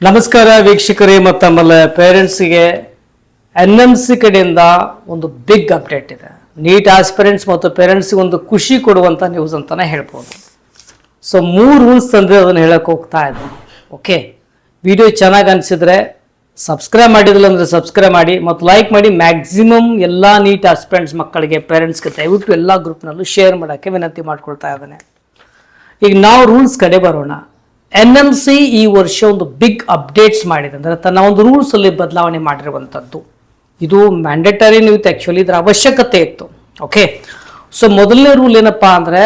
ನಮಸ್ಕಾರ ವೀಕ್ಷಕರೇ ಮತ್ತು ನಮ್ಮಲ್ಲ ಪೇರೆಂಟ್ಸ್ಗೆ NMC ಕಡೆಯಿಂದ ಒಂದು ಬಿಗ್ ಅಪ್ಡೇಟ್ ಇದೆ. ನೀಟ್ ಆಸ್ಪಿರೆಂಟ್ಸ್ ಮತ್ತು ಪೇರೆಂಟ್ಸ್ಗೆ ಒಂದು ಖುಷಿ ಕೊಡುವಂಥ ನ್ಯೂಸ್ ಅಂತಲೇ ಹೇಳ್ಬೋದು. ಸೊ 3 ರೂಲ್ಸ್ ತಂದರೆ ಅದನ್ನು ಹೇಳಕ್ಕೆ ಹೋಗ್ತಾ ಇದ್ದೀನಿ. ಓಕೆ, ವಿಡಿಯೋ ಚೆನ್ನಾಗಿ ಅನಿಸಿದ್ರೆ ಸಬ್ಸ್ಕ್ರೈಬ್ ಮಾಡಿದಿಲ್ಲ ಅಂದರೆ ಸಬ್ಸ್ಕ್ರೈಬ್ ಮಾಡಿ ಮತ್ತು ಲೈಕ್ ಮಾಡಿ. ಮ್ಯಾಕ್ಸಿಮಮ್ ಎಲ್ಲ ನೀಟ್ ಆಸ್ಪಿರೆಂಟ್ಸ್ ಮಕ್ಕಳಿಗೆ ಪೇರೆಂಟ್ಸ್ಗೆ ದಯವಿಟ್ಟು ಎಲ್ಲ ಗ್ರೂಪ್ನಲ್ಲೂ ಶೇರ್ ಮಾಡೋಕ್ಕೆ ವಿನಂತಿ ಮಾಡ್ಕೊಳ್ತಾ ಇದ್ದಾನೆ. ಈಗ ನಾವು ರೂಲ್ಸ್ ಕಡೆ ಬರೋಣ. NMC ಈ ವರ್ಷ ಒಂದು ಬಿಗ್ ಅಪ್ಡೇಟ್ಸ್ ಮಾಡಿದೆ, ಅಂದರೆ ತನ್ನ ಒಂದು ರೂಲ್ಸ್ ಅಲ್ಲಿ ಬದಲಾವಣೆ ಮಾಡಿರುವಂಥದ್ದು. ಇದು ಮ್ಯಾಂಡೇಟರಿ ನೀವು ಆ್ಯಕ್ಚುಲಿ ಇದರ ಅವಶ್ಯಕತೆ ಇತ್ತು. ಓಕೆ, ಸೊ ಮೊದಲನೇ ರೂಲ್ ಏನಪ್ಪಾ ಅಂದರೆ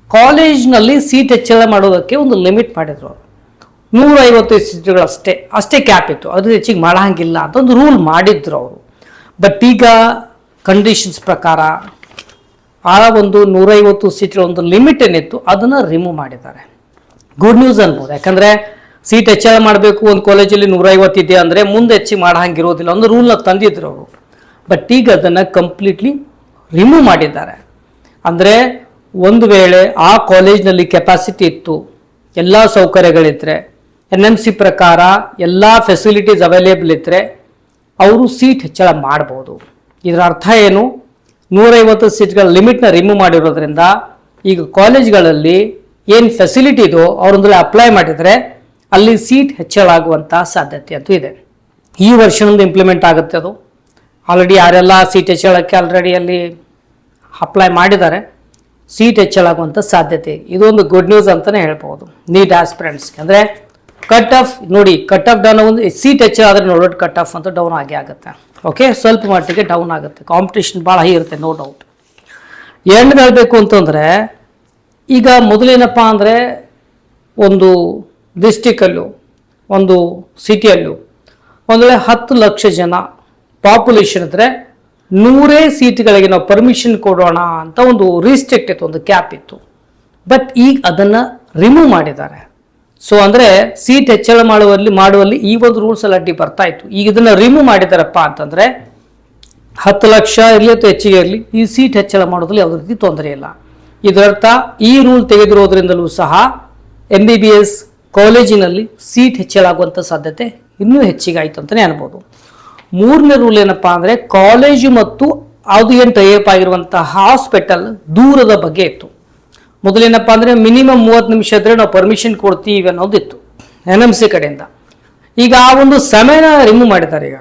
ಕಾಲೇಜ್ನಲ್ಲಿ ಸೀಟ್ ಹೆಚ್ಚಳ ಮಾಡೋದಕ್ಕೆ ಒಂದು ಲಿಮಿಟ್ ಮಾಡಿದ್ರು. 150 ಸೀಟ್ಗಳು ಅಷ್ಟೇ ಕ್ಯಾಪ್ ಇತ್ತು, ಅದ್ರ ಹೆಚ್ಚಿಗೆ ಮಾಡೋಂಗಿಲ್ಲ ಅಂತ ಒಂದು ರೂಲ್ ಮಾಡಿದ್ರು ಅವರು. ಬಟ್ ಈಗ ಕಂಡೀಷನ್ಸ್ ಪ್ರಕಾರ ಆ ಒಂದು 150 ಸೀಟ್ಗಳ ಒಂದು ಲಿಮಿಟ್ ಏನಿತ್ತು ಅದನ್ನು ರಿಮೂವ್ ಮಾಡಿದ್ದಾರೆ. ಗುಡ್ ನ್ಯೂಸ್ ಅನ್ಬೋದು, ಯಾಕಂದರೆ ಸೀಟ್ ಹೆಚ್ಚಳ ಮಾಡಬೇಕು ಒಂದು ಕಾಲೇಜಲ್ಲಿ 150 ಇದೆ ಅಂದರೆ ಮುಂದೆ ಹೆಚ್ಚಿಗೆ ಮಾಡೋಂಗಿರೋದಿಲ್ಲ, ಒಂದು ರೂಲ್ನ ತಂದಿದ್ರು ಅವರು. ಬಟ್ ಈಗ ಅದನ್ನು ಕಂಪ್ಲೀಟ್ಲಿ ರಿಮೂವ್ ಮಾಡಿದ್ದಾರೆ. ಅಂದರೆ ಒಂದು ವೇಳೆ ಆ ಕಾಲೇಜ್ನಲ್ಲಿ ಕೆಪಾಸಿಟಿ ಇತ್ತು, ಎಲ್ಲ ಸೌಕರ್ಯಗಳಿದ್ದರೆ, NMC ಪ್ರಕಾರ ಎಲ್ಲ ಫೆಸಿಲಿಟೀಸ್ ಅವೈಲೇಬಲ್ ಇದ್ದರೆ ಅವರು ಸೀಟ್ ಹೆಚ್ಚಳ ಮಾಡ್ಬೋದು. ಇದರ ಅರ್ಥ ಏನು, 150 ಸೀಟ್ಗಳ ಲಿಮಿಟ್ನ ರಿಮೂವ್ ಮಾಡಿರೋದ್ರಿಂದ ಈಗ ಕಾಲೇಜ್ಗಳಲ್ಲಿ ಏನು ಫೆಸಿಲಿಟಿ ಇದೋ ಅವ್ರೊಂದ್ರೆ ಅಪ್ಲೈ ಮಾಡಿದರೆ ಅಲ್ಲಿ ಸೀಟ್ ಹೆಚ್ಚಳ ಆಗುವಂಥ ಸಾಧ್ಯತೆ ಅಂತೂ ಇದೆ. ಈ ವರ್ಷದಿಂದ ಇಂಪ್ಲಿಮೆಂಟ್ ಆಗುತ್ತೆ ಅದು. ಆಲ್ರೆಡಿ ಯಾರೆಲ್ಲ ಸೀಟ್ ಹೆಚ್ಚಳಕ್ಕೆ ಆಲ್ರೆಡಿ ಅಲ್ಲಿ ಅಪ್ಲೈ ಮಾಡಿದ್ದಾರೆ, ಸೀಟ್ ಹೆಚ್ಚಳ ಆಗುವಂಥ ಸಾಧ್ಯತೆ. ಇದೊಂದು ಗುಡ್ ನ್ಯೂಸ್ ಅಂತಲೇ ಹೇಳ್ಬೋದು ನೀಟ್ ಆಸ್ಪಿರೆಂಟ್ಸ್ಗೆ. ಅಂದರೆ ಕಟ್ ಆಫ್ ನೋಡಿ, ಕಟ್ ಆಫ್ ಡೌನ್ ಒಂದು ಸೀಟ್ ಹೆಚ್ಚಳ ಆದರೆ ನೋಡೋದು ಕಟ್ ಆಫ್ ಅಂತ ಡೌನ್ ಆಗೇ ಆಗುತ್ತೆ. ಓಕೆ, ಸ್ವಲ್ಪ ಮಟ್ಟಿಗೆ ಡೌನ್ ಆಗುತ್ತೆ, ಕಾಂಪಿಟೇಷನ್ ಭಾಳ ಹೈ ಇರುತ್ತೆ, ನೋ ಡೌಟ್. ಏನು ಹೇಳಬೇಕು ಅಂತಂದರೆ ಈಗ ಮೊದಲೇನಪ್ಪ ಅಂದರೆ ಒಂದು ಡಿಸ್ಟಿಕಲ್ಲೂ ಒಂದು ಸಿಟಿಯಲ್ಲೂ ಒಂದು ವೇಳೆ 10 ಲಕ್ಷ ಜನ ಪಾಪ್ಯುಲೇಷನ್ ಇದ್ದರೆ 100 ಸೀಟ್ಗಳಿಗೆ ನಾವು ಪರ್ಮಿಷನ್ ಕೊಡೋಣ ಅಂತ ಒಂದು ರಿಸ್ಟ್ರಿಕ್ಟ್ ಇತ್ತು, ಒಂದು ಕ್ಯಾಪ್ ಇತ್ತು. ಬಟ್ ಈಗ ಅದನ್ನು ರಿಮೂವ್ ಮಾಡಿದ್ದಾರೆ. ಸೊ ಅಂದರೆ ಸೀಟ್ ಹೆಚ್ಚಳ ಮಾಡುವಲ್ಲಿ ಈ ಒಂದು ರೂಲ್ಸ್ ಎಲ್ಲ ಅಡ್ಡಿ ಬರ್ತಾ ಇತ್ತು. ಈಗ ಇದನ್ನು ರಿಮೂವ್ ಮಾಡಿದಾರಪ್ಪ ಅಂತಂದರೆ 10 ಲಕ್ಷ ಇರಲಿ ಅಥವಾ ಹೆಚ್ಚಿಗೆ ಇರಲಿ, ಈ ಸೀಟ್ ಹೆಚ್ಚಳ ಮಾಡೋದ್ರಲ್ಲಿ ಯಾವುದೇ ರೀತಿ ತೊಂದರೆ ಇಲ್ಲ. ಇದರರ್ಥ ಈ ರೂಲ್ ತೆಗೆದಿರೋದ್ರಿಂದಲೂ ಸಹ MBBS ಕಾಲೇಜಿನಲ್ಲಿ ಸೀಟ್ ಹೆಚ್ಚಳಾಗುವಂಥ ಸಾಧ್ಯತೆ ಇನ್ನೂ ಹೆಚ್ಚಿಗೆ ಆಯಿತು ಅಂತಲೇ ಅನ್ಬೋದು. 3ನೇ ರೂಲ್ ಏನಪ್ಪ ಅಂದರೆ ಕಾಲೇಜು ಮತ್ತು ಅದು ಏನು ಟೈಅಪ್ ಆಗಿರುವಂಥ ಹಾಸ್ಪಿಟಲ್ ದೂರದ ಬಗ್ಗೆ ಇತ್ತು. ಮೊದಲೇನಪ್ಪ ಅಂದರೆ ಮಿನಿಮಮ್ 30 ನಿಮಿಷ ಇದ್ದರೆ ನಾವು ಪರ್ಮಿಷನ್ ಕೊಡ್ತೀವಿ ಅನ್ನೋದಿತ್ತು NMC ಕಡೆಯಿಂದ. ಈಗ ಆ ಒಂದು ಸಮಯನ ರಿಮೂವ್ ಮಾಡಿದ್ದಾರೆ. ಈಗ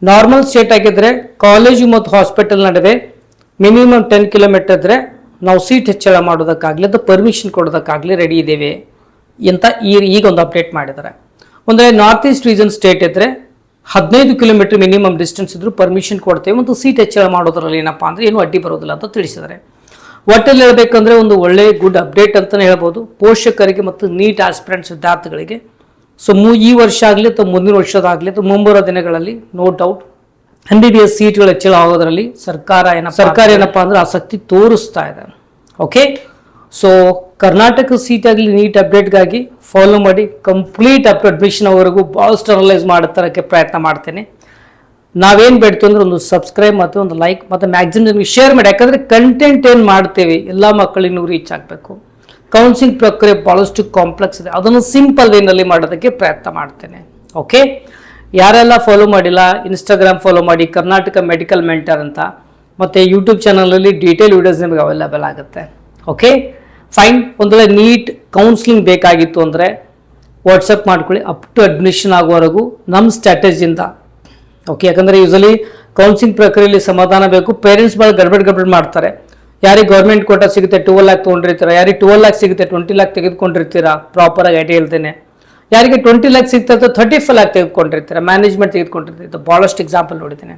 ನಾರ್ಮಲ್ ಸ್ಟೇಟ್ ಆಗಿದ್ದರೆ ಕಾಲೇಜು ಮತ್ತು ಹಾಸ್ಪಿಟಲ್ ನಡುವೆ ಮಿನಿಮಮ್ 10 ಕಿಲೋಮೀಟರ್ ಇದ್ದರೆ ನಾವು ಸೀಟ್ ಹೆಚ್ಚಳ ಮಾಡೋದಕ್ಕಾಗಲಿ ಅಥವಾ ಪರ್ಮಿಷನ್ ಕೊಡೋದಕ್ಕಾಗಲಿ ರೆಡಿ ಇದ್ದೇವೆ ಅಂತ ಈಗ ಒಂದು ಅಪ್ಡೇಟ್ ಮಾಡಿದ್ದಾರೆ. ಅಂದರೆ ನಾರ್ತ್ ಈಸ್ಟ್ ರೀಜನ್ ಸ್ಟೇಟ್ ಇದ್ದರೆ 15 ಕಿಲೋಮೀಟರ್ ಮಿನಿಮಮ್ ಡಿಸ್ಟೆನ್ಸ್ ಇದ್ದರೂ ಪರ್ಮಿಷನ್ ಕೊಡ್ತೇವೆ ಮತ್ತು ಸೀಟ್ ಹೆಚ್ಚಳ ಮಾಡೋದ್ರಲ್ಲಿ ಏನಪ್ಪ ಅಂದರೆ ಏನೂ ಅಡ್ಡಿ ಬರೋದಿಲ್ಲ ಅಂತ ತಿಳಿಸಿದ್ದಾರೆ. ಒಟ್ಟಲ್ಲಿ ಹೇಳಬೇಕಂದ್ರೆ ಒಂದು ಒಳ್ಳೆಯ ಗುಡ್ ಅಪ್ಡೇಟ್ ಅಂತಲೇ ಹೇಳ್ಬೋದು ಪೋಷಕರಿಗೆ ಮತ್ತು ನೀಟ್ ಆಸ್ಪಿರೆಂಟ್ಸ್ ವಿದ್ಯಾರ್ಥಿಗಳಿಗೆ. ಸೊ ಈ ವರ್ಷ ಆಗಲಿ ಅಥವಾ ಮುಂದಿನ ವರ್ಷದಾಗಲಿ ಅಥವಾ ಮುಂಬರುವ ದಿನಗಳಲ್ಲಿ ನೋ ಡೌಟ್ MBBS ಸೀಟ್ಗಳು ಹೆಚ್ಚಳ ಆಗೋದ್ರಲ್ಲಿ ಸರ್ಕಾರ ಏನಪ್ಪ ಅಂದ್ರೆ ಆಸಕ್ತಿ ತೋರಿಸ್ತಾ ಇದೆ. ಓಕೆ, ಸೊ ಕರ್ನಾಟಕ ಸೀಟ್ ಆಗಲಿ ನೀಟ್ ಅಪ್ಡೇಟ್ಗಾಗಿ ಫಾಲೋ ಮಾಡಿ. ಕಂಪ್ಲೀಟ್ ಅಡ್ಮಿಷನ್ ಅವರೆಗೂ ಭಾಳಷ್ಟು ಅನಲೈಸ್ ಮಾಡತರಕ್ಕೆ ಪ್ರಯತ್ನ ಮಾಡ್ತೇನೆ. ನಾವೇನು ಬೇಡ್ತೀವಿ ಅಂದ್ರೆ ಒಂದು ಸಬ್ಸ್ಕ್ರೈಬ್ ಮತ್ತು ಒಂದು ಲೈಕ್ ಮತ್ತು ಮ್ಯಾಕ್ಸಿಮಮ್ ನಿಮಗೆ ಶೇರ್ ಮಾಡಿ. ಯಾಕಂದರೆ ಕಂಟೆಂಟ್ ಏನು ಮಾಡ್ತೇವೆ ಎಲ್ಲ ಮಕ್ಕಳಿಗೂ ರೀಚ್ ಆಗಬೇಕು. ಕೌನ್ಸಿಲಿಂಗ್ ಪ್ರಕ್ರಿಯೆ ಭಾಳಷ್ಟು ಕಾಂಪ್ಲೆಕ್ಸ್ ಇದೆ, ಅದನ್ನು ಸಿಂಪಲ್ ವೇನಲ್ಲಿ ಮಾಡೋದಕ್ಕೆ ಪ್ರಯತ್ನ ಮಾಡ್ತೇನೆ. ಓಕೆ, ಯಾರೆಲ್ಲ ಫಾಲೋ ಮಾಡಿಲ್ಲ ಇನ್ಸ್ಟಾಗ್ರಾಮ್ ಫಾಲೋ ಮಾಡಿ, ಕರ್ನಾಟಕ ಮೆಡಿಕಲ್ ಮೆಂಟರ್ ಅಂತ. ಮತ್ತು ಯೂಟ್ಯೂಬ್ ಚಾನಲಲ್ಲಿ ಡೀಟೇಲ್ ವೀಡಿಯೋಸ್ ನಿಮಗೆ ಅವೈಲೇಬಲ್ ಆಗುತ್ತೆ. Okay fine. ಒಂದು ವೇಳೆ ನೀಟ್ ಕೌನ್ಸಿಲಿಂಗ್ ಬೇಕಾಗಿತ್ತು ಅಂದರೆ ವಾಟ್ಸಪ್ ಮಾಡ್ಕೊಳ್ಳಿ. ಅಪ್ ಟು ಅಡ್ಮಿಷನ್ ಆಗುವವರೆಗೂ ನಮ್ಮ ಸ್ಟ್ರಾಟಜಿಯಿಂದ. ಓಕೆ, ಯಾಕಂದರೆ ಯೂಸಲಿ ಕೌನ್ಸಿಲಿಂಗ್ ಪ್ರಕ್ರಿಯೆಯಲ್ಲಿ ಸಮಾಧಾನ ಬೇಕು. ಪೇರೆಂಟ್ಸ್ ಭಾಳ ಗಡ್ಬಡ್ ಮಾಡ್ತಾರೆ. ಯಾರಿಗೆ ಗೌರ್ಮೆಂಟ್ ಕೋಟಾ ಸಿಗುತ್ತೆ 12 ಲ್ಯಾಕ್ ತೊಗೊಂಡಿರ್ತೀರ, ಯಾರಿಗೆ 12 ಲ್ಯಾಕ್ ಸಿಗುತ್ತೆ 20 ಲ್ಯಾಕ್ ತೆಗೆದುಕೊಂಡಿರ್ತೀರಾ, ಪ್ರಾಪರಾಗಿ ಐಟಿ ಹೇಳ್ತೇನೆ. ಯಾರಿಗೆ 20 ಲ್ಯಾಕ್ ಸಿಗ್ತಾ 35 ಲ್ಯಾಕ್ ತೆಗೆದುಕೊಂಡಿರ್ತೀರ, ಮ್ಯಾನೇಜ್ಮೆಂಟ್ ತೆಗೆದುಕೊಂಡಿರ್ತೀರ, ಭಾಳಷ್ಟು ಎಕ್ಸಾಂಪಲ್ ನೋಡಿದ್ದೇನೆ.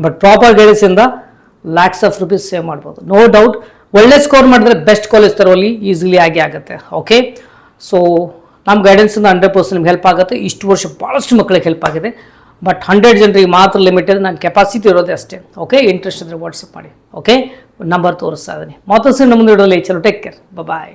ಬಟ್ ಪ್ರಾಪರ್ ಗೈಡೆನ್ಸಿಂದ ಲ್ಯಾಕ್ಸ್ ಆಫ್ ರುಪೀಸ್ ಸೇವ್ ಮಾಡ್ಬೋದು, ನೋ ಡೌಟ್. ಒಳ್ಳೆ ಸ್ಕೋರ್ ಮಾಡಿದ್ರೆ ಬೆಸ್ಟ್ ಕಾಲೇಜ್ ತರೋಲ್ಲಿ ಈಸಿಲಿ ಆಗುತ್ತೆ. ಓಕೆ, ಸೊ ನಮ್ಮ ಗೈಡೆನ್ಸಿಂದ 100% ನಿಮ್ಗೆ ಹೆಲ್ಪ್ ಆಗುತ್ತೆ. ಇಷ್ಟು ವರ್ಷ ಭಾಳಷ್ಟು ಮಕ್ಕಳಿಗೆ ಹೆಲ್ಪ್ ಆಗಿದೆ. ಬಟ್ 100 ಜನರಿಗೆ ಮಾತ್ರ ಲಿಮಿಟೆಡ್, ನನ್ನ ಕೆಪಾಸಿಟಿ ಇರೋದೇ ಅಷ್ಟೇ. ಓಕೆ, ಇಂಟ್ರೆಸ್ಟ್ ಇದ್ದರೆ ವಾಟ್ಸಪ್ ಮಾಡಿ. ಓಕೆ, ನಂಬರ್ ತೋರಿಸ್ತಾ ಇದ್ದೀನಿ. ಮತ್ತೊಂದು ಮುಂದೆ ಇಡೋಲ್ಲ. ಚಲೋ, ಟೇಕ್ ಕೇರ್, ಬಾಯ್.